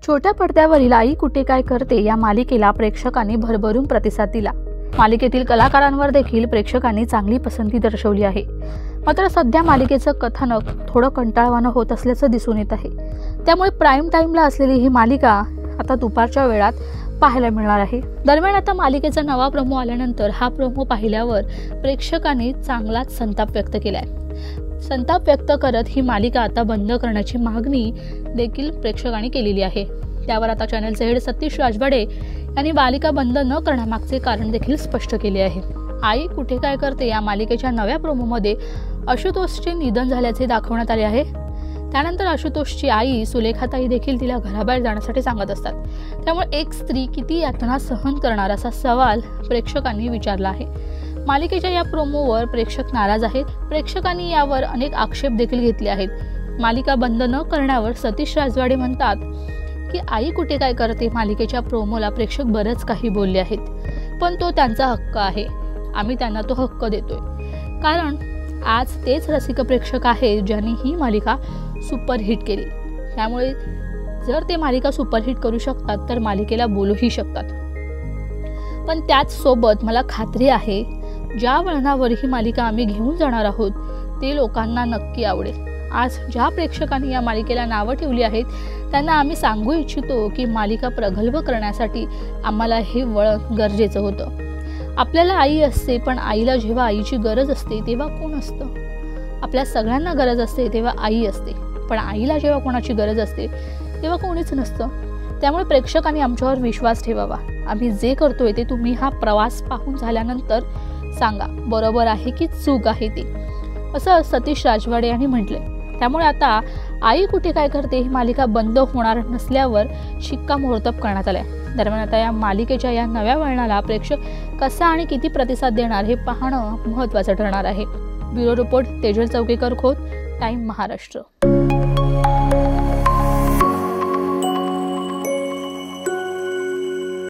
छोट्या पडद्यावरील आई कुठे काय करते या मालिकेला प्रेक्षकांनी भरभरून प्रतिसाद दिला। मालिकेतील कलाकारांवर देखील प्रेक्षकांनी चांगली पसंती दर्शवली आहे। मात्र सध्या मालिकेचं कथानक थोडं कंटाळवाणं होत असल्याचं दिसून येत आहे। त्यामुळे प्राईम टाईमला असलेली ही मालिका आता दुपारच्या वेळात पाहायला मिळणार आहे। दरम्यान आता मालिकेचा नवा प्रोमो आल्यानंतर हा प्रोमो पाहिल्यावर प्रेक्षकांनी चांगलाच संताप व्यक्त केलाय। संताप व्यक्त करत ही मालिका आता बंद करण्याची मागणी देखील प्रेक्षकांनी केलेली आहे। त्यावर आता चॅनलचे हेड सतीश राजवाडे यांनी मालिका बंद न करण्यामागचे कारण देखील स्पष्ट केले आहे। आई कुठे काय करते या मालिकेच्या नव्या प्रोमोमध्ये आशुतोषचे निधन झाल्याचे दाखवण्यात आले आहे। त्यानंतर आशुतोषची आई सुलेखाताई देखील तिला घराबाहेर जाण्यासाठी सांगत असतात। त्यामुळे एक स्त्री किती यातना सहन करणार असा सवाल प्रेक्षकांनी विचारला आहे। मालिकेच्या या प्रोमोवर प्रेक्षक नाराज आहेत। प्रेक्षकांनी यावर अनेक आक्षेप देखील घेतले आहेत। मालिका बंद न करण्यावर सतीश राजवाडे म्हणतात की आई कुठे काय करते मालिकेच्या प्रोमोला प्रेक्षक बरंच काही बोलले आहेत, पण तो त्यांचा हक्क आहे। आम्ही त्यांना तो हक्क देतोय, कारण आज तेच रसिक प्रेक्षक आहेत ज्यांनी ही मालिका सुपरहिट केली। त्यामुळे जर ते मालिका सुपरहिट करू शकतात तर मालिकेला बोलूही शकतात। पण त्याच सोबत मला खात्री आहे ज्या वळणावर ही मालिका आम्ही घेऊन जाणार आहोत ते लोकांना नक्की आवडेल। आज ज्या प्रेक्षकांनी या मालिकेला नावं ठेवली आहेत त्यांना आम्ही सांगू इच्छितो की मालिका प्रगल्भ करण्यासाठी आम्हाला हे वळण गरजेचं होतं। आपल्याला आई असते, पण आईला जेव्हा आईची गरज असते तेव्हा कोण असतं? आपल्या सगळ्यांना गरज असते तेव्हा आई असते, पण आईला जेव्हा कोणाची गरज असते तेव्हा कोणीच नसतं। त्यामुळे प्रेक्षकांनी आमच्यावर विश्वास ठेवावा। आम्ही जे करतोय ते तुम्ही हा प्रवास पाहून झाल्यानंतर सांगा, बरोबर आहे की चूक आहे ते, असं सतीश राजवाडे यांनी म्हटलंय। त्यामुळे आता आई कुठे काय करते ही मालिका बंद होणार नसल्यावर शिक्कामोर्तब करण्यात आलाय। दरम्यान आता या मालिकेच्या या नव्या वळणाला प्रेक्षक कसा आणि किती प्रतिसाद देणार हे पाहणं महत्त्वाचं ठरणार आहे। Bureau report Tejal Chaukekar Khot, Time Maharashtra.